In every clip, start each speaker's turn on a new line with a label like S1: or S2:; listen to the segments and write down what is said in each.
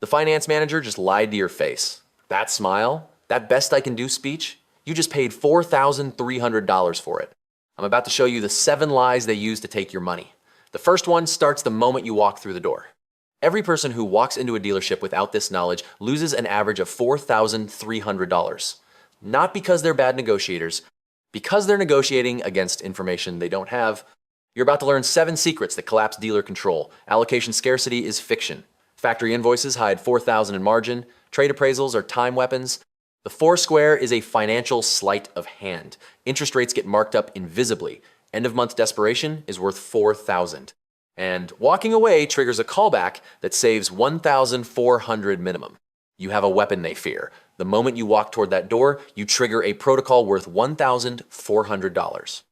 S1: The finance manager just lied to your face. That smile, that best I can do speech, you just paid $4,300 for it. I'm about to show you the 7 lies they use to take your money. The first one starts the moment you walk through the door. Every person who walks into a dealership without this knowledge loses an average of $4,300. Not because they're bad negotiators, because they're negotiating against information they don't have. You're about to learn 7 secrets that collapse dealer control. Allocation scarcity is fiction. Factory invoices hide $4,000 in margin. Trade appraisals are time weapons. The 4 square is a financial sleight of hand. Interest rates get marked up invisibly. End of month desperation is worth $4,000. And walking away triggers a callback that saves $1,400 minimum. You have a weapon they fear. The moment you walk toward that door, you trigger a protocol worth $1,400.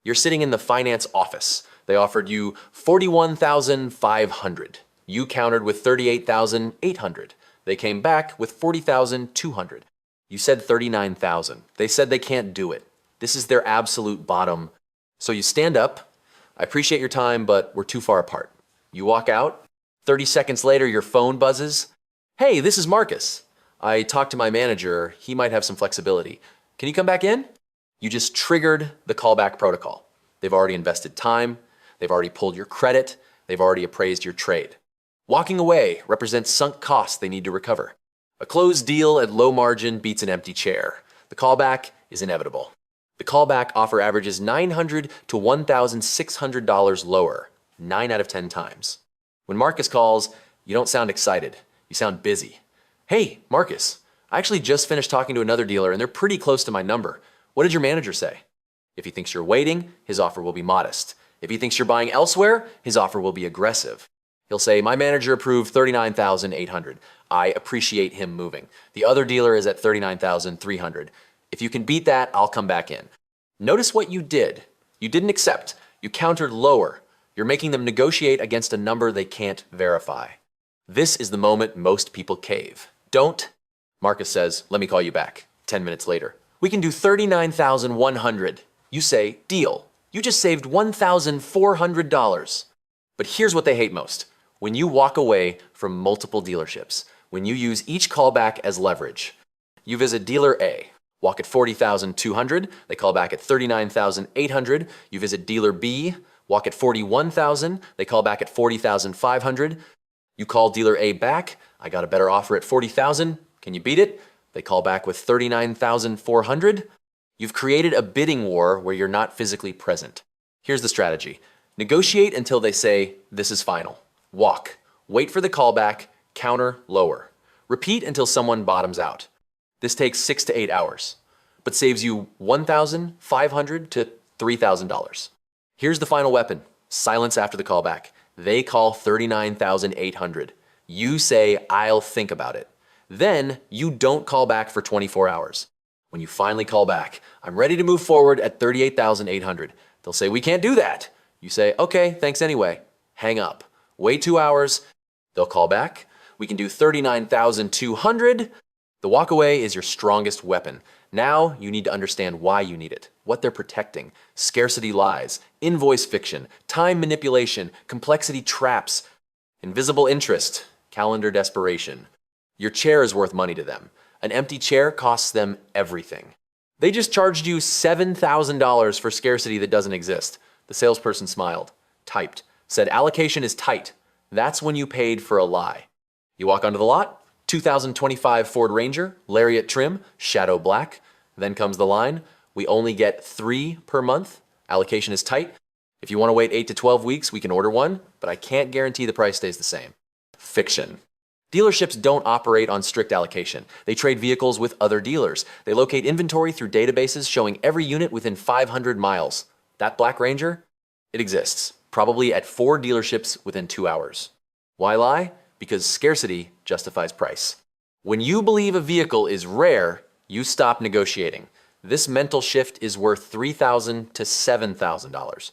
S1: You're sitting in the finance office. They offered you $41,500. You countered with $38,800. They came back with $40,200. You said $39,000. They said they can't do it. This is their absolute bottom. So you stand up. I appreciate your time, but we're too far apart. You walk out. 30 seconds later, your phone buzzes. Hey, this is Marcus. I talked to my manager. He might have some flexibility. Can you come back in? You just triggered the callback protocol. They've already invested time. They've already pulled your credit. They've already appraised your trade. Walking away represents sunk costs they need to recover. A closed deal at low margin beats an empty chair. The callback is inevitable. The callback offer averages $900 to $1,600 lower, 9 out of 10 times. When Marcus calls, you don't sound excited. You sound busy. Hey, Marcus, I actually just finished talking to another dealer and they're pretty close to my number. What did your manager say? If he thinks you're waiting, his offer will be modest. If he thinks you're buying elsewhere, his offer will be aggressive. He'll say, my manager approved $39,800. I appreciate him moving. The other dealer is at $39,300. If you can beat that, I'll come back in. Notice what you did. You didn't accept. You countered lower. You're making them negotiate against a number they can't verify. This is the moment most people cave. Don't. Marcus says, let me call you back. 10 minutes later. We can do $39,100. You say, deal. You just saved $1,400. But here's what they hate most. When you walk away from multiple dealerships, when you use each callback as leverage, you visit dealer A, walk at $40,200, they call back at $39,800. You visit dealer B, walk at $41,000, they call back at $40,500. You call dealer A back, I got a better offer at $40,000, can you beat it? They call back with $39,400. You've created a bidding war where you're not physically present. Here's the strategy. Negotiate until they say, this is final. Walk. Wait for the callback, counter lower. Repeat until someone bottoms out. This takes 6 to 8 hours, but saves you $1,500 to $3,000. Here's the final weapon, silence after the callback. They call $39,800. You say, I'll think about it. Then you don't call back for 24 hours. When you finally call back, I'm ready to move forward at $38,800. They'll say, we can't do that. You say, okay, thanks anyway. Hang up. Wait 2 hours. They'll call back. We can do $39,200. The walkaway is your strongest weapon. Now you need to understand why you need it, what they're protecting, scarcity lies, invoice fiction, time manipulation, complexity traps, invisible interest, calendar desperation. Your chair is worth money to them. An empty chair costs them everything. They just charged you $7,000 for scarcity that doesn't exist. The salesperson smiled, typed, said allocation is tight. That's when you paid for a lie. You walk onto the lot, 2025 Ford Ranger, Lariat trim, shadow black. Then comes the line, we only get 3 per month. Allocation is tight. If you want to wait 8 to 12 weeks, we can order one, but I can't guarantee the price stays the same. Fiction. Dealerships don't operate on strict allocation. They trade vehicles with other dealers. They locate inventory through databases showing every unit within 500 miles. That Black Ranger, it exists, probably at 4 dealerships within 2 hours. Why lie? Because scarcity justifies price. When you believe a vehicle is rare, you stop negotiating. This mental shift is worth $3,000 to $7,000.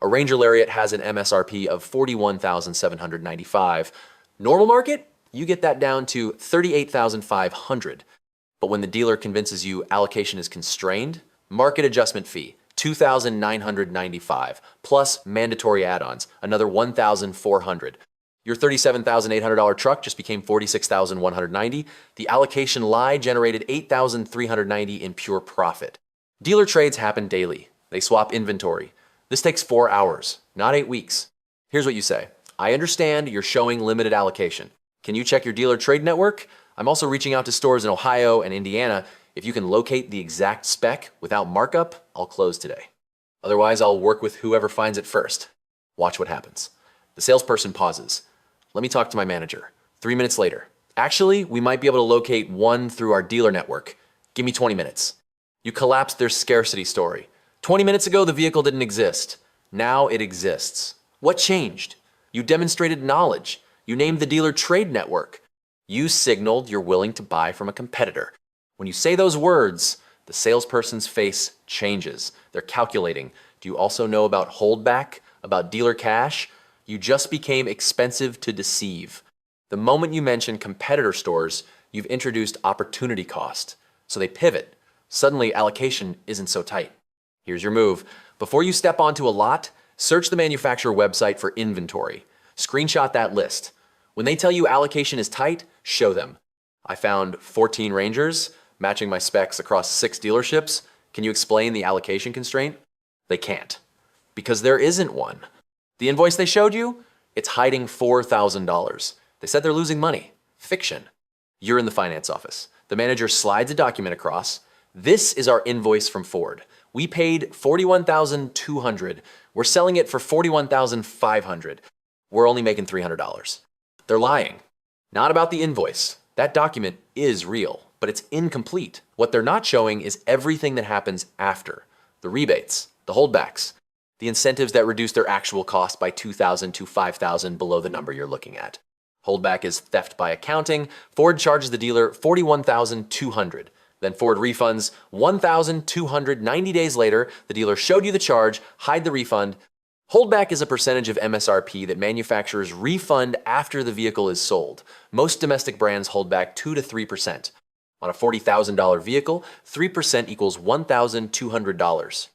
S1: A Ranger Lariat has an MSRP of $41,795. Normal market, you get that down to $38,500. But when the dealer convinces you allocation is constrained, market adjustment fee, $2,995, plus mandatory add-ons, another $1,400. Your $37,800 truck just became $46,190. The allocation lie generated $8,390 in pure profit. Dealer trades happen daily. They swap inventory. This takes 4 hours, not 8 weeks. Here's what you say. I understand you're showing limited allocation. Can you check your dealer trade network? I'm also reaching out to stores in Ohio and Indiana. If you can locate the exact spec without markup, I'll close today. Otherwise, I'll work with whoever finds it first. Watch what happens. The salesperson pauses. Let me talk to my manager. 3 minutes later. Actually, we might be able to locate one through our dealer network. Give me 20 minutes. You collapsed their scarcity story. 20 minutes ago, the vehicle didn't exist. Now it exists. What changed? You demonstrated knowledge. You named the dealer trade network. You signaled you're willing to buy from a competitor. When you say those words, the salesperson's face changes. They're calculating. Do you also know about holdback, about dealer cash? You just became expensive to deceive. The moment you mention competitor stores, you've introduced opportunity cost. So they pivot. Suddenly, allocation isn't so tight. Here's your move. Before you step onto a lot, search the manufacturer website for inventory. Screenshot that list. When they tell you allocation is tight, show them. I found 14 Rangers, matching my specs across 6 dealerships. Can you explain the allocation constraint? They can't. Because there isn't one. The invoice they showed you? It's hiding $4,000. They said they're losing money. Fiction. You're in the finance office. The manager slides a document across. This is our invoice from Ford. We paid $41,200. We're selling it for $41,500. We're only making $300. They're lying. Not about the invoice. That document is real, but it's incomplete. What they're not showing is everything that happens after. The rebates, the holdbacks, the incentives that reduce their actual cost by $2,000 to $5,000 below the number you're looking at. Holdback is theft by accounting. Ford charges the dealer $41,200. Then Ford refunds $1,200 90 days later. The dealer showed you the charge, hide the refund. Holdback is a percentage of MSRP that manufacturers refund after the vehicle is sold. Most domestic brands hold back 2 to 3%. On a $40,000 vehicle, 3% equals $1,200.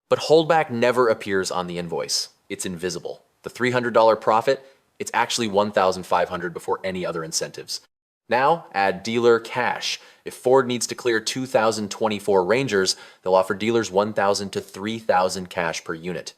S1: But holdback never appears on the invoice. It's invisible. The $300 profit, it's actually $1,500 before any other incentives. Now, add dealer cash. If Ford needs to clear 2024 Rangers, they'll offer dealers $1,000 to $3,000 cash per unit.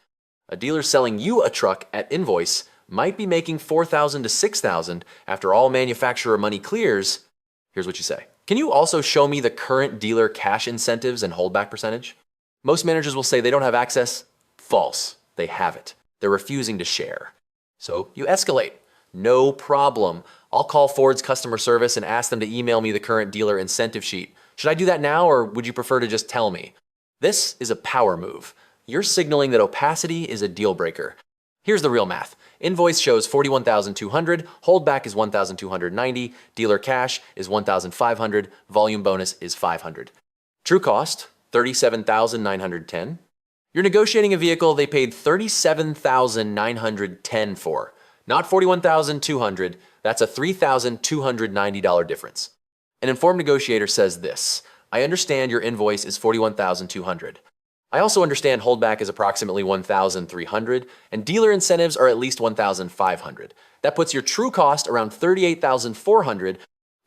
S1: A dealer selling you a truck at invoice might be making $4,000 to $6,000 after all manufacturer money clears. Here's what you say. Can you also show me the current dealer cash incentives and holdback percentage? Most managers will say they don't have access. False. They have it. They're refusing to share. So you escalate. No problem. I'll call Ford's customer service and ask them to email me the current dealer incentive sheet. Should I do that now, or would you prefer to just tell me? This is a power move. You're signaling that opacity is a deal breaker. Here's the real math. Invoice shows $41,200, holdback is $1,290, dealer cash is $1,500, volume bonus is $500. True cost, $37,910. You're negotiating a vehicle they paid $37,910 for, not $41,200. That's a $3,290 difference. An informed negotiator says this: I understand your invoice is $41,200. I also understand holdback is approximately $1,300, and dealer incentives are at least $1,500. That puts your true cost around $38,400.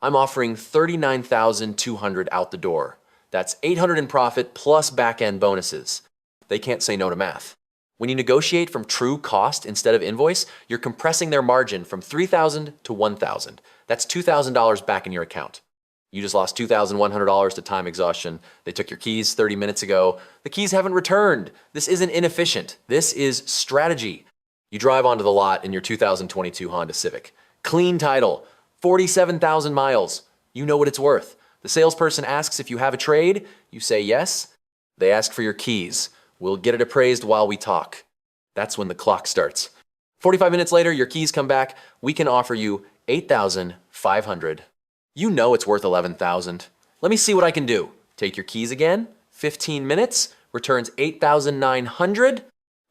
S1: I'm offering $39,200 out the door. That's $800 in profit plus back-end bonuses. They can't say no to math. When you negotiate from true cost instead of invoice, you're compressing their margin from $3,000 to $1,000. That's $2,000 back in your account. You just lost $2,100 to time exhaustion. They took your keys 30 minutes ago. The keys haven't returned. This isn't inefficient. This is strategy. You drive onto the lot in your 2022 Honda Civic. Clean title, 47,000 miles. You know what it's worth. The salesperson asks if you have a trade. You say yes. They ask for your keys. We'll get it appraised while we talk. That's when the clock starts. 45 minutes later, your keys come back. We can offer you $8,500. You know it's worth $11,000. Let me see what I can do. Take your keys again. 15 minutes. Returns $8,900.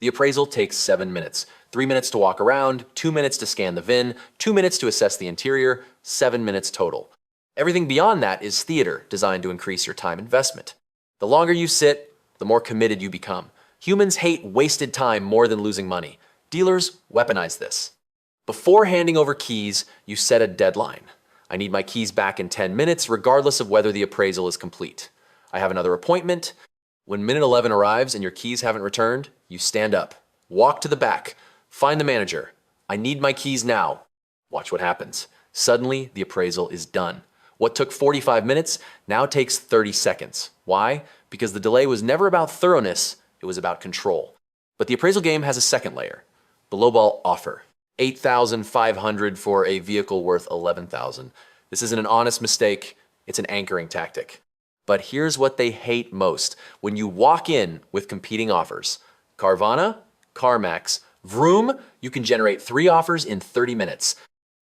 S1: The appraisal takes 7 minutes. 3 minutes to walk around, 2 minutes to scan the VIN, 2 minutes to assess the interior, 7 minutes total. Everything beyond that is theater designed to increase your time investment. The longer you sit, the more committed you become. Humans hate wasted time more than losing money. Dealers weaponize this. Before handing over keys, you set a deadline. I need my keys back in 10 minutes, regardless of whether the appraisal is complete. I have another appointment. When minute 11 arrives and your keys haven't returned, you stand up, walk to the back, find the manager. I need my keys now. Watch what happens. Suddenly, the appraisal is done. What took 45 minutes now takes 30 seconds. Why? Because the delay was never about thoroughness, it was about control. But the appraisal game has a second layer, the lowball offer. $8,500 for a vehicle worth $11,000. This isn't an honest mistake, it's an anchoring tactic. But here's what they hate most. When you walk in with competing offers, Carvana, CarMax, Vroom, you can generate 3 offers in 30 minutes.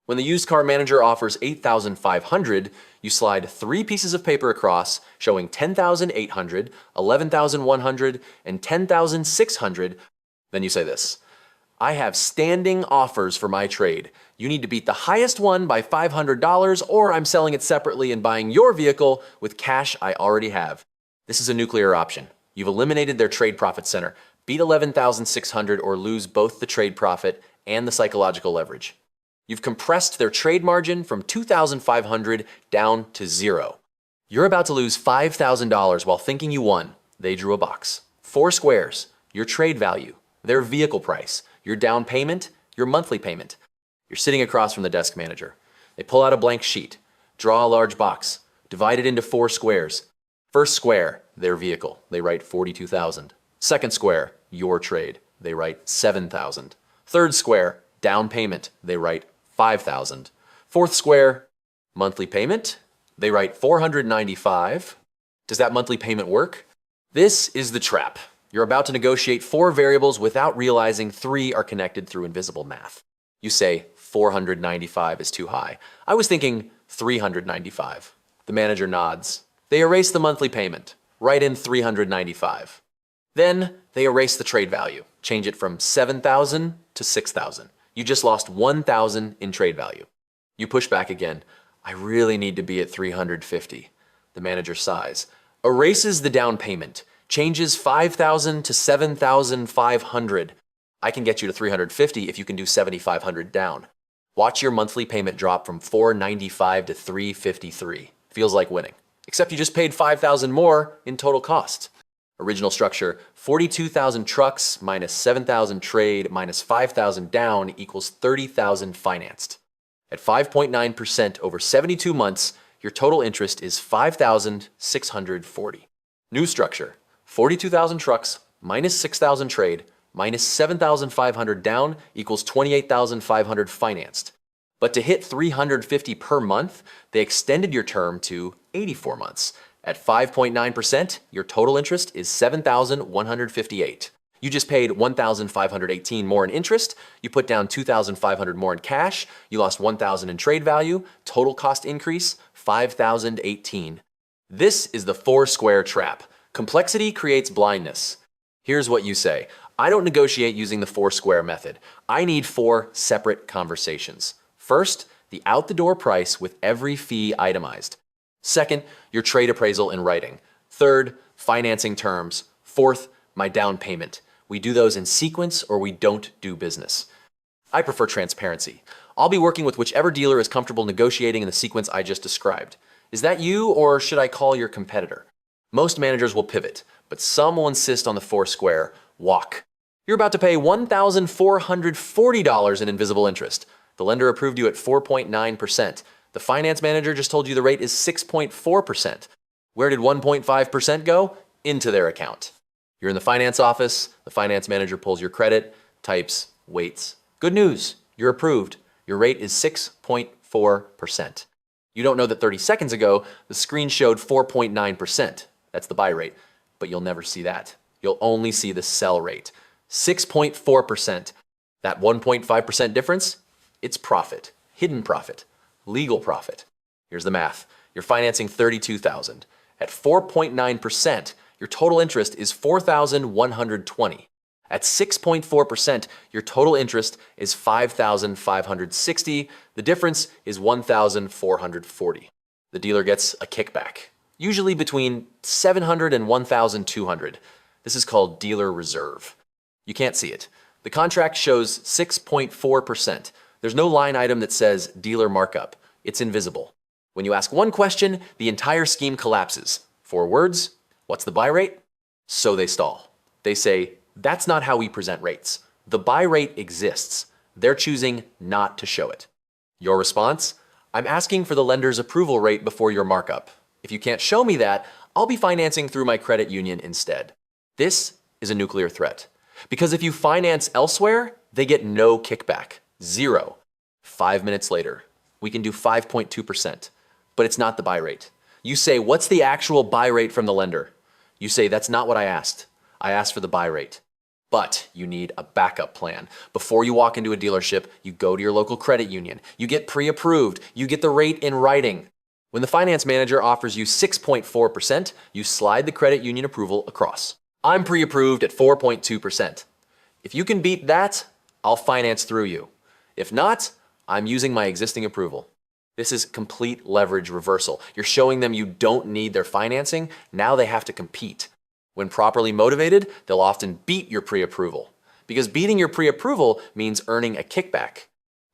S1: When the used car manager offers $8,500, you slide 3 pieces of paper across showing $10,800, $11,100, and $10,600. Then you say this: I have standing offers for my trade. You need to beat the highest one by $500, or I'm selling it separately and buying your vehicle with cash I already have. This is a nuclear option. You've eliminated their trade profit center. Beat $11,600 or lose both the trade profit and the psychological leverage. You've compressed their trade margin from $2,500 down to 0. You're about to lose $5,000 while thinking you won. They drew a box. 4 squares, your trade value, their vehicle price, your down payment, your monthly payment. You're sitting across from the desk manager. They pull out a blank sheet, draw a large box, divide it into 4 squares. First square, their vehicle. They write $42,000. Second square, your trade. They write $7,000. Third square, down payment. They write $5,000. Fourth square, monthly payment. They write $495. Does that monthly payment work? This is the trap. You're about to negotiate 4 variables without realizing 3 are connected through invisible math. You say $495 is too high. I was thinking $395. The manager nods. They erase the monthly payment. Write in $395. Then they erase the trade value. Change it from $7,000 to $6,000. You just lost $1,000 in trade value. You push back again. I really need to be at $350. The manager sighs. Erases the down payment. Changes $5,000 to $7,500. I can get you to $350 if you can do $7,500 down. Watch your monthly payment drop from $495 to $353. Feels like winning. Except you just paid $5,000 more in total cost. Original structure, 42,000 trucks minus 7,000 trade minus 5,000 down equals 30,000 financed. At 5.9% over 72 months, your total interest is $5,640. New structure, 42,000 trucks minus 6,000 trade minus 7,500 down equals 28,500 financed. But to hit $350 per month, they extended your term to 84 months. At 5.9%, your total interest is $7,158. You just paid $1,518 more in interest, you put down $2,500 more in cash, you lost $1,000 in trade value, total cost increase, $5,018. This is the 4 square trap. Complexity creates blindness. Here's what you say. I don't negotiate using the 4 square method. I need 4 separate conversations. First, the out-the-door price with every fee itemized. Second, your trade appraisal in writing. Third, financing terms. Fourth, my down payment. We do those in sequence or we don't do business. I prefer transparency. I'll be working with whichever dealer is comfortable negotiating in the sequence I just described. Is that you, or should I call your competitor? Most managers will pivot, but some will insist on the 4 square walk. You're about to pay $1,440 in invisible interest. The lender approved you at 4.9%. The finance manager just told you the rate is 6.4%. Where did 1.5% go? Into their account. You're in the finance office, the finance manager pulls your credit, types, waits. Good news, you're approved. Your rate is 6.4%. You don't know that 30 seconds ago, the screen showed 4.9%. That's the buy rate, but you'll never see that. You'll only see the sell rate. 6.4%. That 1.5% difference, it's profit, hidden profit. Legal profit. Here's the math. You're financing $32,000. At 4.9%, your total interest is $4,120. At 6.4%, your total interest is $5,560. The difference is $1,440. The dealer gets a kickback, usually between $700 and $1,200. This is called dealer reserve. You can't see it. The contract shows 6.4%. There's no line item that says dealer markup. It's invisible. When you ask one question, the entire scheme collapses. 4 words, what's the buy rate? So they stall. They say, that's not how we present rates. The buy rate exists. They're choosing not to show it. Your response? I'm asking for the lender's approval rate before your markup. If you can't show me that, I'll be financing through my credit union instead. This is a nuclear threat. Because if you finance elsewhere, they get no kickback. 0. 5 minutes later, we can do 5.2%. But it's not the buy rate. You say, what's the actual buy rate from the lender? You say, that's not what I asked. I asked for the buy rate. But you need a backup plan. Before you walk into a dealership, you go to your local credit union. You get pre-approved. You get the rate in writing. When the finance manager offers you 6.4%, you slide the credit union approval across. I'm pre-approved at 4.2%. If you can beat that, I'll finance through you. If not, I'm using my existing approval. This is complete leverage reversal. You're showing them you don't need their financing. Now they have to compete. When properly motivated, they'll often beat your pre-approval. Because beating your pre-approval means earning a kickback.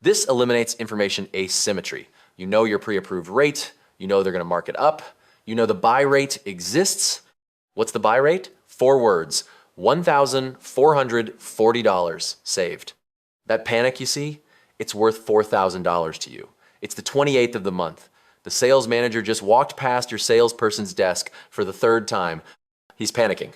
S1: This eliminates information asymmetry. You know your pre-approved rate. You know they're going to mark it up. You know the buy rate exists. What's the buy rate? 4 words. $1,440 saved. That panic you see, it's worth $4,000 to you. It's the 28th of the month. The sales manager just walked past your salesperson's desk for the 3rd time. He's panicking.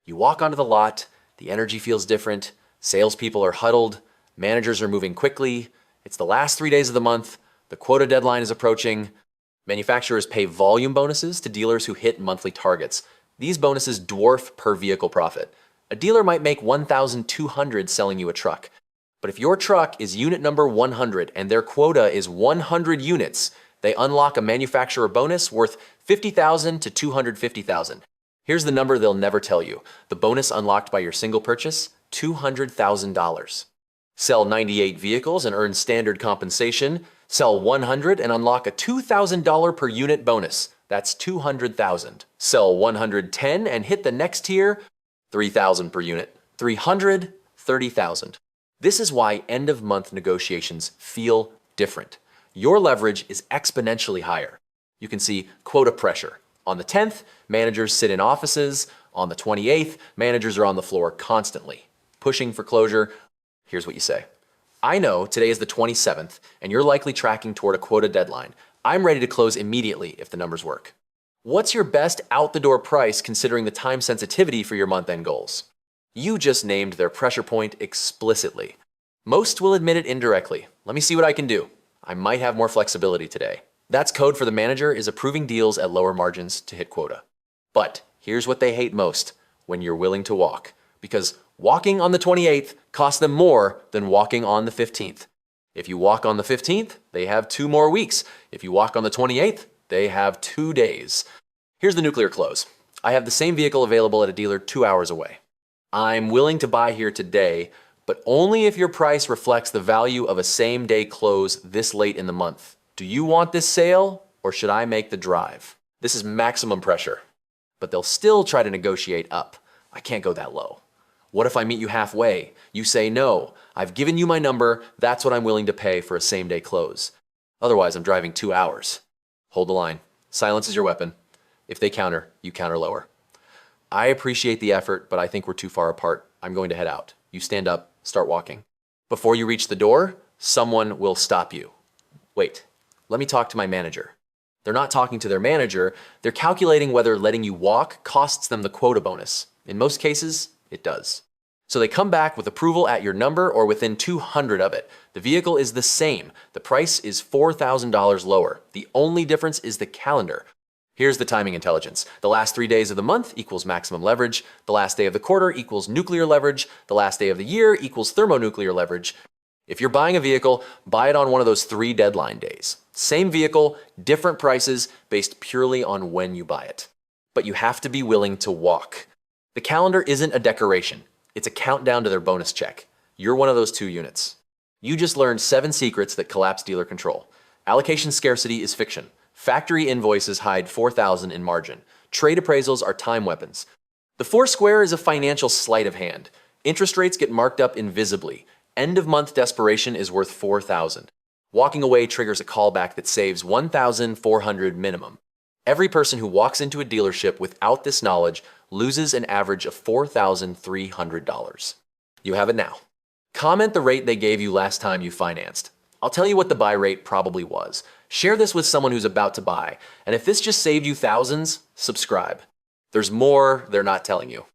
S1: You walk onto the lot, the energy feels different, salespeople are huddled, managers are moving quickly, it's the last 3 days of the month, the quota deadline is approaching. Manufacturers pay volume bonuses to dealers who hit monthly targets. These bonuses dwarf per vehicle profit. A dealer might make $1,200 selling you a truck. But if your truck is unit number 100 and their quota is 100 units, they unlock a manufacturer bonus worth $50,000 to $250,000. Here's the number they'll never tell you. The bonus unlocked by your single purchase, $200,000. Sell 98 vehicles and earn standard compensation. Sell 100 and unlock a $2,000 per unit bonus. That's $200,000. Sell 110 and hit the next tier, $3,000 per unit. 300, $30,000. This is why end-of-month negotiations feel different. Your leverage is exponentially higher. You can see quota pressure. On the 10th, managers sit in offices. On the 28th, managers are on the floor constantly, pushing for closure. Here's what you say. I know today is the 27th, and you're likely tracking toward a quota deadline. I'm ready to close immediately if the numbers work. What's your best out-the-door price considering the time sensitivity for your month-end goals? You just named their pressure point explicitly. Most will admit it indirectly. Let me see what I can do. I might have more flexibility today. That's code for the manager is approving deals at lower margins to hit quota. But here's what they hate most, when you're willing to walk. Because walking on the 28th costs them more than walking on the 15th. If you walk on the 15th, they have 2 more weeks. If you walk on the 28th, they have 2 days. Here's the nuclear close. I have the same vehicle available at a dealer 2 hours away. I'm willing to buy here today, but only if your price reflects the value of a same-day close this late in the month. Do you want this sale, or should I make the drive? This is maximum pressure. But they'll still try to negotiate up. I can't go that low. What if I meet you halfway? You say no. I've given you my number. That's what I'm willing to pay for a same-day close. Otherwise, I'm driving 2 hours. Hold the line. Silence is your weapon. If they counter, you counter lower. I appreciate the effort, but I think we're too far apart. I'm going to head out. You stand up, start walking. Before you reach the door, someone will stop you. Wait, let me talk to my manager. They're not talking to their manager. They're calculating whether letting you walk costs them the quota bonus. In most cases, it does. So they come back with approval at your number or within 200 of it. The vehicle is the same. The price is $4,000 lower. The only difference is the calendar. Here's the timing intelligence. The last 3 days of the month equals maximum leverage. The last day of the quarter equals nuclear leverage. The last day of the year equals thermonuclear leverage. If you're buying a vehicle, buy it on one of those 3 deadline days. Same vehicle, different prices based purely on when you buy it. But you have to be willing to walk. The calendar isn't a decoration. It's a countdown to their bonus check. You're one of those 2 units. You just learned 7 secrets that collapse dealer control. Allocation scarcity is fiction. Factory invoices hide $4,000 in margin. Trade appraisals are time weapons. The 4 square is a financial sleight of hand. Interest rates get marked up invisibly. End of month desperation is worth 4,000. Walking away triggers a callback that saves 1,400 minimum. Every person who walks into a dealership without this knowledge loses an average of $4,300. You have it now. Comment the rate they gave you last time you financed. I'll tell you what the buy rate probably was. Share this with someone who's about to buy. And if this just saved you thousands, subscribe. There's more they're not telling you.